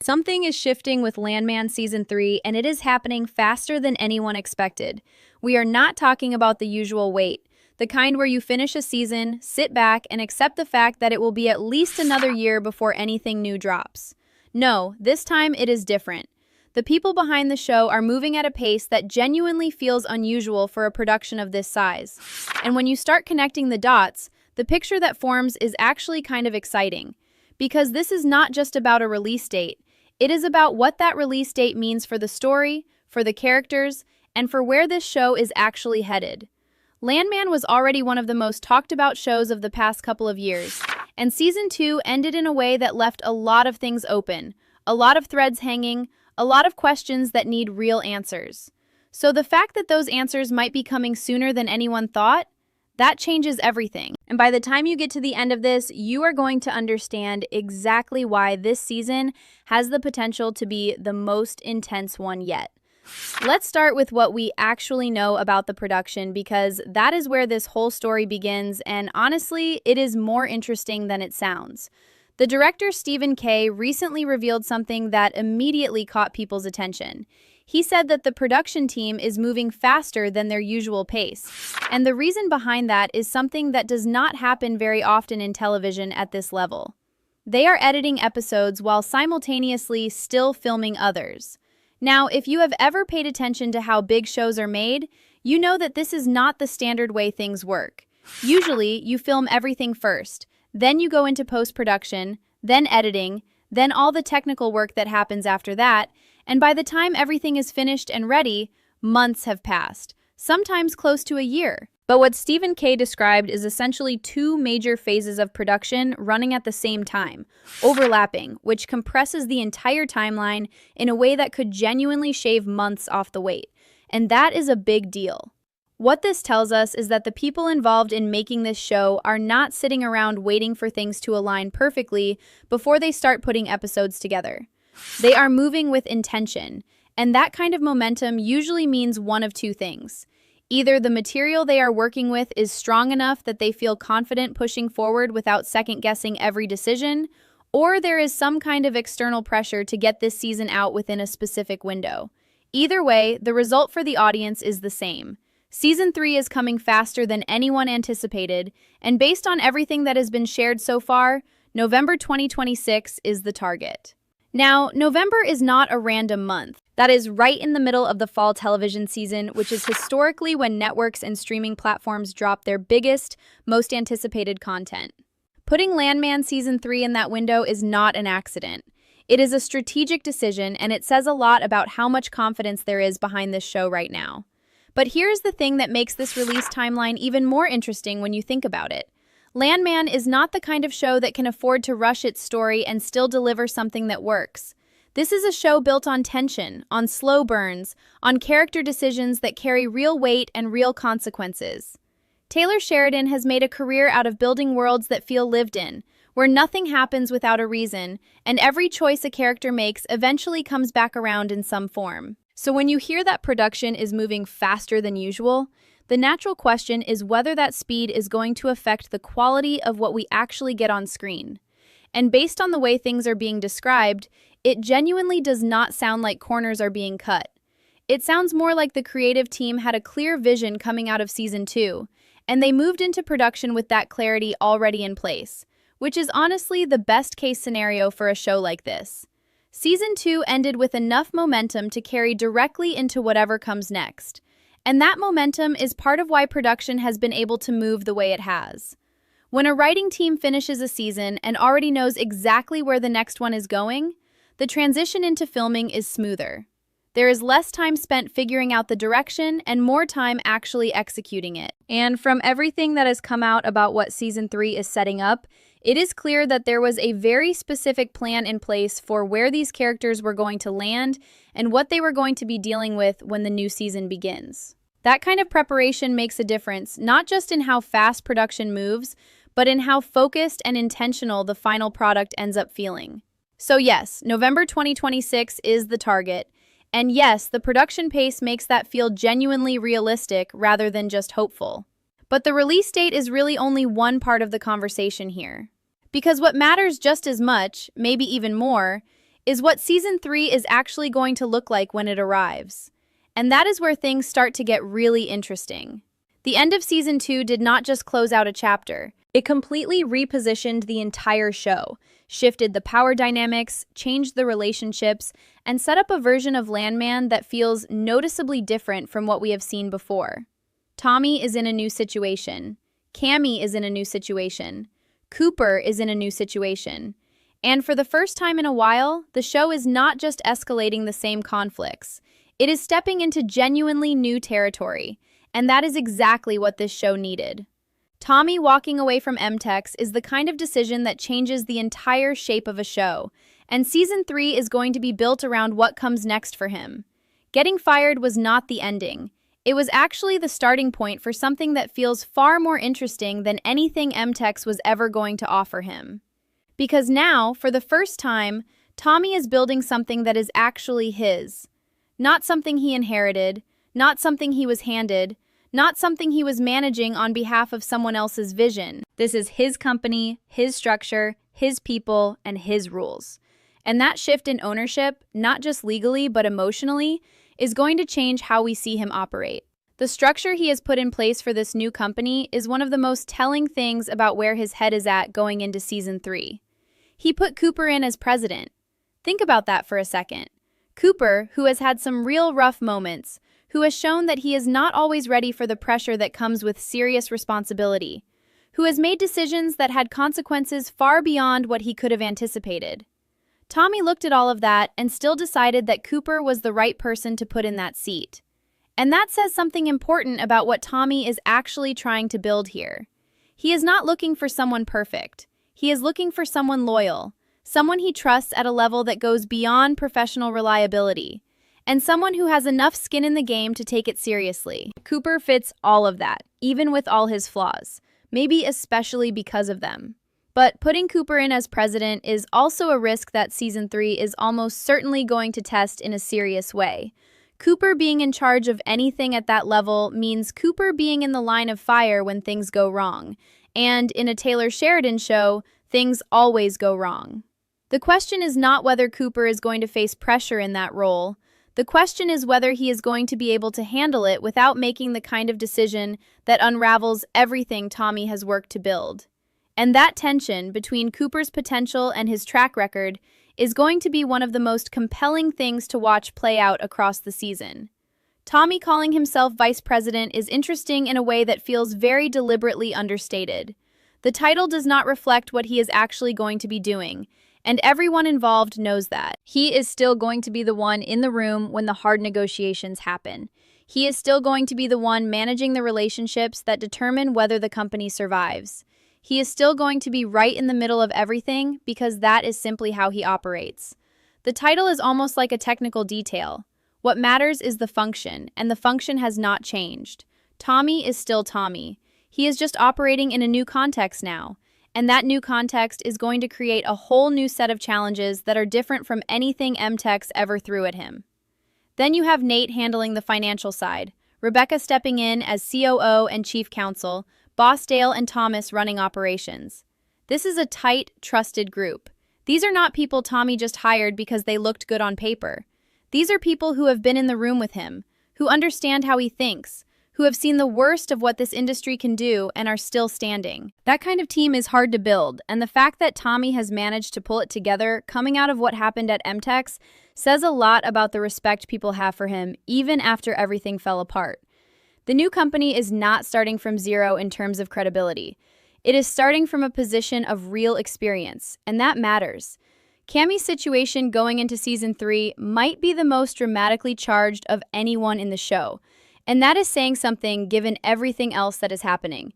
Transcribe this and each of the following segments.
Something is shifting with Landman Season 3, and it is happening faster than anyone expected. We are not talking about the usual wait, the kind where you finish a season, sit back, and accept the fact that it will be at least another year before anything new drops. No, this time it is different. The people behind the show are moving at a pace that genuinely feels unusual for a production of this size. And when you start connecting the dots, the picture that forms is actually kind of exciting. Because this is not just about a release date. It is about what that release date means for the story, for the characters, and for where this show is actually headed. Landman was already one of the most talked about shows of the past couple of years, and Season 2 ended in a way that left a lot of things open, a lot of threads hanging, a lot of questions that need real answers. So the fact that those answers might be coming sooner than anyone thought, that changes everything. And by the time you get to the end of this, you are going to understand exactly why this season has the potential to be the most intense one yet. Let's start with what we actually know about the production, because that is where this whole story begins, and honestly, it is more interesting than it sounds. The director Stephen K. recently revealed something that immediately caught people's attention. He said that the production team is moving faster than their usual pace. And the reason behind that is something that does not happen very often in television at this level. They are editing episodes while simultaneously still filming others. Now, if you have ever paid attention to how big shows are made, you know that this is not the standard way things work. Usually, you film everything first, then you go into post-production, then editing, then all the technical work that happens after that, and by the time everything is finished and ready, months have passed, sometimes close to a year. But what Stephen K. described is essentially two major phases of production running at the same time, overlapping, which compresses the entire timeline in a way that could genuinely shave months off the wait. And that is a big deal. What this tells us is that the people involved in making this show are not sitting around waiting for things to align perfectly before they start putting episodes together. They are moving with intention, and that kind of momentum usually means one of two things. Either the material they are working with is strong enough that they feel confident pushing forward without second-guessing every decision, or there is some kind of external pressure to get this season out within a specific window. Either way, the result for the audience is the same. Season 3 is coming faster than anyone anticipated, and based on everything that has been shared so far, November 2026 is the target. Now, November is not a random month. That is right in the middle of the fall television season, which is historically when networks and streaming platforms drop their biggest, most anticipated content. Putting Landman Season 3 in that window is not an accident. It is a strategic decision, and it says a lot about how much confidence there is behind this show right now. But here's the thing that makes this release timeline even more interesting when you think about it. Landman is not the kind of show that can afford to rush its story and still deliver something that works. This is a show built on tension, on slow burns, on character decisions that carry real weight and real consequences. Taylor Sheridan has made a career out of building worlds that feel lived in, where nothing happens without a reason, and every choice a character makes eventually comes back around in some form. So when you hear that production is moving faster than usual, the natural question is whether that speed is going to affect the quality of what we actually get on screen. And based on the way things are being described, it genuinely does not sound like corners are being cut. It sounds more like the creative team had a clear vision coming out of Season 2, and they moved into production with that clarity already in place, which is honestly the best-case scenario for a show like this. Season 2 ended with enough momentum to carry directly into whatever comes next. And that momentum is part of why production has been able to move the way it has. When a writing team finishes a season and already knows exactly where the next one is going, the transition into filming is smoother. There is less time spent figuring out the direction and more time actually executing it. And from everything that has come out about what Season 3 is setting up, it is clear that there was a very specific plan in place for where these characters were going to land and what they were going to be dealing with when the new season begins. That kind of preparation makes a difference, not just in how fast production moves, but in how focused and intentional the final product ends up feeling. So yes, November 2026 is the target, and yes, the production pace makes that feel genuinely realistic rather than just hopeful. But the release date is really only one part of the conversation here. Because what matters just as much, maybe even more, is what Season 3 is actually going to look like when it arrives. And that is where things start to get really interesting. The end of Season 2 did not just close out a chapter. It completely repositioned the entire show, shifted the power dynamics, changed the relationships, and set up a version of Landman that feels noticeably different from what we have seen before. Tommy is in a new situation. Cammy is in a new situation. Cooper is in a new situation. And for the first time in a while, the show is not just escalating the same conflicts. It is stepping into genuinely new territory, and that is exactly what this show needed. Tommy walking away from MTech is the kind of decision that changes the entire shape of a show, and Season 3 is going to be built around what comes next for him. Getting fired was not the ending. It was actually the starting point for something that feels far more interesting than anything MTech was ever going to offer him. Because now, for the first time, Tommy is building something that is actually his. Not something he inherited, not something he was handed, not something he was managing on behalf of someone else's vision. This is his company, his structure, his people, and his rules. And that shift in ownership, not just legally but emotionally, is going to change how we see him operate. The structure he has put in place for this new company is one of the most telling things about where his head is at going into Season 3. He put Cooper in as president. Think about that for a second. Cooper, who has had some real rough moments, who has shown that he is not always ready for the pressure that comes with serious responsibility, who has made decisions that had consequences far beyond what he could have anticipated. Tommy looked at all of that and still decided that Cooper was the right person to put in that seat. And that says something important about what Tommy is actually trying to build here. He is not looking for someone perfect. He is looking for someone loyal, someone he trusts at a level that goes beyond professional reliability, and someone who has enough skin in the game to take it seriously. Cooper fits all of that, even with all his flaws, maybe especially because of them. But putting Cooper in as president is also a risk that Season 3 is almost certainly going to test in a serious way. Cooper being in charge of anything at that level means Cooper being in the line of fire when things go wrong. And in a Taylor Sheridan show, things always go wrong. The question is not whether Cooper is going to face pressure in that role. The question is whether he is going to be able to handle it without making the kind of decision that unravels everything Tommy has worked to build. And that tension between Cooper's potential and his track record is going to be one of the most compelling things to watch play out across the season. Tommy calling himself vice president is interesting in a way that feels very deliberately understated. The title does not reflect what he is actually going to be doing, and everyone involved knows that. He is still going to be the one in the room when the hard negotiations happen. He is still going to be the one managing the relationships that determine whether the company survives. He is still going to be right in the middle of everything because that is simply how he operates. The title is almost like a technical detail. What matters is the function, and the function has not changed. Tommy is still Tommy. He is just operating in a new context now, and that new context is going to create a whole new set of challenges that are different from anything MTech ever threw at him. Then you have Nate handling the financial side, Rebecca stepping in as COO and Chief Counsel, Boss Dale and Thomas running operations. This is a tight, trusted group. These are not people Tommy just hired because they looked good on paper. These are people who have been in the room with him, who understand how he thinks, who have seen the worst of what this industry can do and are still standing. That kind of team is hard to build, and the fact that Tommy has managed to pull it together coming out of what happened at MTech says a lot about the respect people have for him even after everything fell apart. The new company is not starting from zero in terms of credibility. It is starting from a position of real experience, and that matters. Cammy's situation going into Season 3 might be the most dramatically charged of anyone in the show, and that is saying something given everything else that is happening.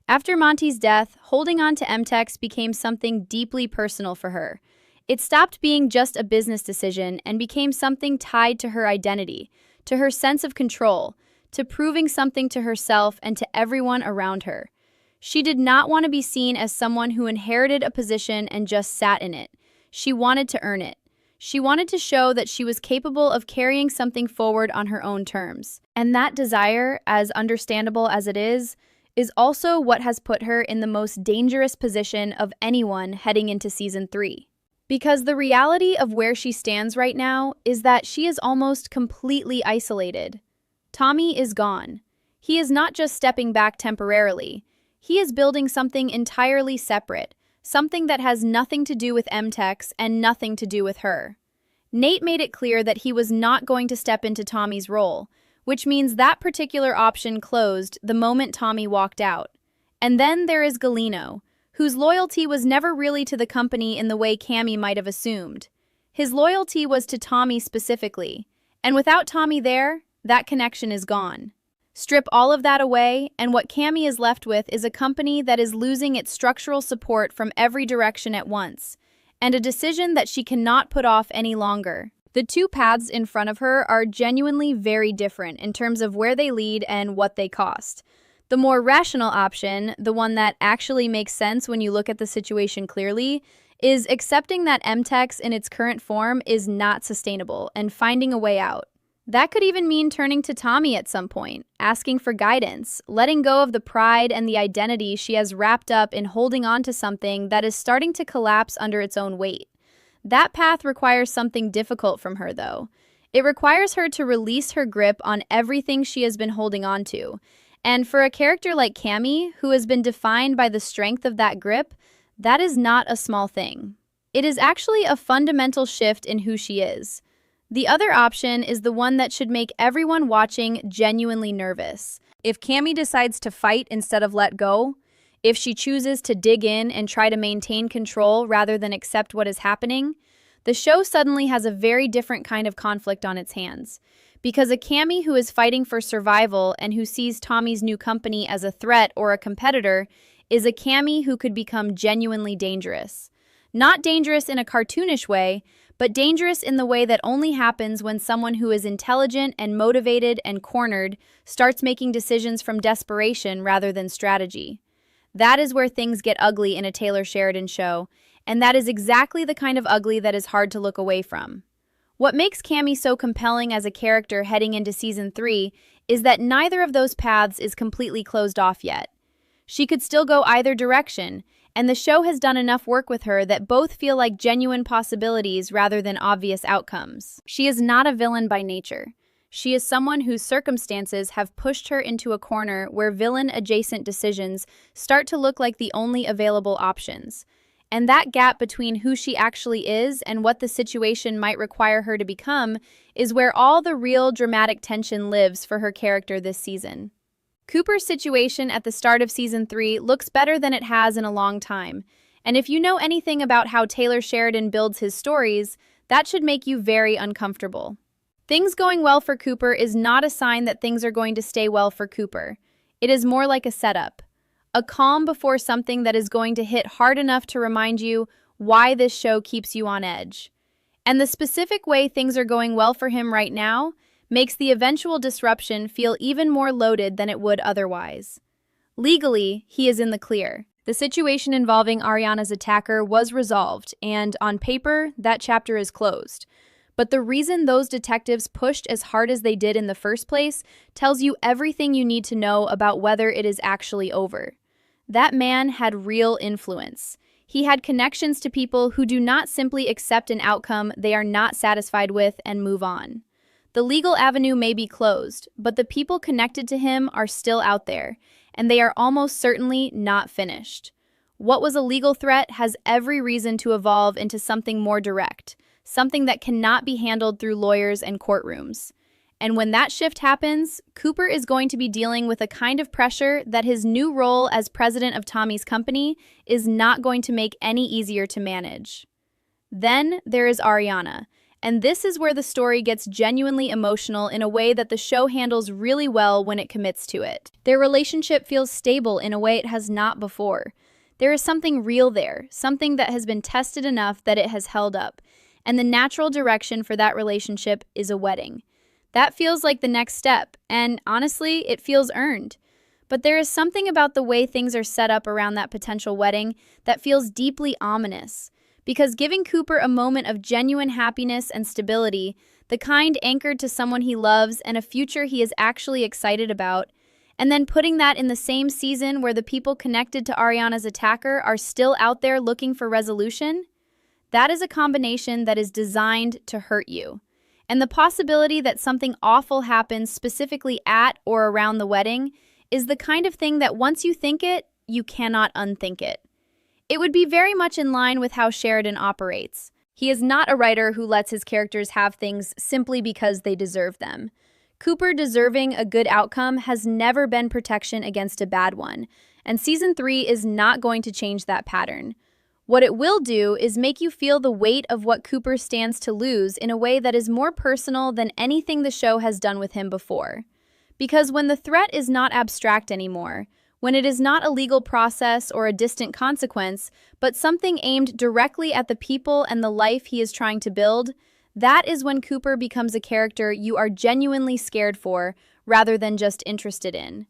After Monty's death, holding on to MTech became something deeply personal for her. It stopped being just a business decision and became something tied to her identity, to her sense of control, to proving something to herself and to everyone around her. She did not want to be seen as someone who inherited a position and just sat in it. She wanted to earn it. She wanted to show that she was capable of carrying something forward on her own terms. And that desire, as understandable as it is also what has put her in the most dangerous position of anyone heading into Season 3. Because the reality of where she stands right now is that she is almost completely isolated. Tommy is gone. He is not just stepping back temporarily. He is building something entirely separate, something that has nothing to do with MTech's and nothing to do with her. Nate made it clear that he was not going to step into Tommy's role, which means that particular option closed the moment Tommy walked out. And then there is Galeno, whose loyalty was never really to the company in the way Cammy might have assumed. His loyalty was to Tommy specifically, and without Tommy there, that connection is gone. Strip all of that away, and what Cammy is left with is a company that is losing its structural support from every direction at once, and a decision that she cannot put off any longer. The two paths in front of her are genuinely very different in terms of where they lead and what they cost. The more rational option, the one that actually makes sense when you look at the situation clearly, is accepting that MTech's in its current form is not sustainable and finding a way out. That could even mean turning to Tommy at some point, asking for guidance, letting go of the pride and the identity she has wrapped up in holding on to something that is starting to collapse under its own weight. That path requires something difficult from her, though. It requires her to release her grip on everything she has been holding on to. And for a character like Cammy, who has been defined by the strength of that grip, that is not a small thing. It is actually a fundamental shift in who she is. The other option is the one that should make everyone watching genuinely nervous. If Cammy decides to fight instead of let go, if she chooses to dig in and try to maintain control rather than accept what is happening, the show suddenly has a very different kind of conflict on its hands. Because a Cammy who is fighting for survival and who sees Tommy's new company as a threat or a competitor is a Cammy who could become genuinely dangerous. Not dangerous in a cartoonish way, but dangerous in the way that only happens when someone who is intelligent and motivated and cornered starts making decisions from desperation rather than strategy. That is where things get ugly in a Taylor Sheridan show, and that is exactly the kind of ugly that is hard to look away from. What makes Cammy so compelling as a character heading into Season 3 is that neither of those paths is completely closed off yet. She could still go either direction, and the show has done enough work with her that both feel like genuine possibilities rather than obvious outcomes. She is not a villain by nature. She is someone whose circumstances have pushed her into a corner where villain-adjacent decisions start to look like the only available options. And that gap between who she actually is and what the situation might require her to become is where all the real dramatic tension lives for her character this season. Cooper's situation at the start of Season 3 looks better than it has in a long time, and if you know anything about how Taylor Sheridan builds his stories, that should make you very uncomfortable. Things going well for Cooper is not a sign that things are going to stay well for Cooper. It is more like a setup. A calm before something that is going to hit hard enough to remind you why this show keeps you on edge. And the specific way things are going well for him right now makes the eventual disruption feel even more loaded than it would otherwise. Legally, he is in the clear. The situation involving Ariana's attacker was resolved, and on paper, that chapter is closed. But the reason those detectives pushed as hard as they did in the first place tells you everything you need to know about whether it is actually over. That man had real influence. He had connections to people who do not simply accept an outcome they are not satisfied with and move on. The legal avenue may be closed, but the people connected to him are still out there, and they are almost certainly not finished. What was a legal threat has every reason to evolve into something more direct, something that cannot be handled through lawyers and courtrooms. And when that shift happens, Cooper is going to be dealing with a kind of pressure that his new role as president of Tommy's company is not going to make any easier to manage. Then there is Ariana. And this is where the story gets genuinely emotional in a way that the show handles really well when it commits to it. Their relationship feels stable in a way it has not before. There is something real there, something that has been tested enough that it has held up. And the natural direction for that relationship is a wedding. That feels like the next step, and honestly, it feels earned. But there is something about the way things are set up around that potential wedding that feels deeply ominous. Because giving Cooper a moment of genuine happiness and stability, the kind anchored to someone he loves and a future he is actually excited about, and then putting that in the same season where the people connected to Ariana's attacker are still out there looking for resolution, That is a combination that is designed to hurt you. And the possibility that something awful happens specifically at or around the wedding is the kind of thing that once you think it, you cannot unthink it. It would be very much in line with how Sheridan operates. He is not a writer who lets his characters have things simply because they deserve them. Cooper deserving a good outcome has never been protection against a bad one, and Season 3 is not going to change that pattern. What it will do is make you feel the weight of what Cooper stands to lose in a way that is more personal than anything the show has done with him before. Because when the threat is not abstract anymore, when it is not a legal process or a distant consequence, but something aimed directly at the people and the life he is trying to build, that is when Cooper becomes a character you are genuinely scared for rather than just interested in.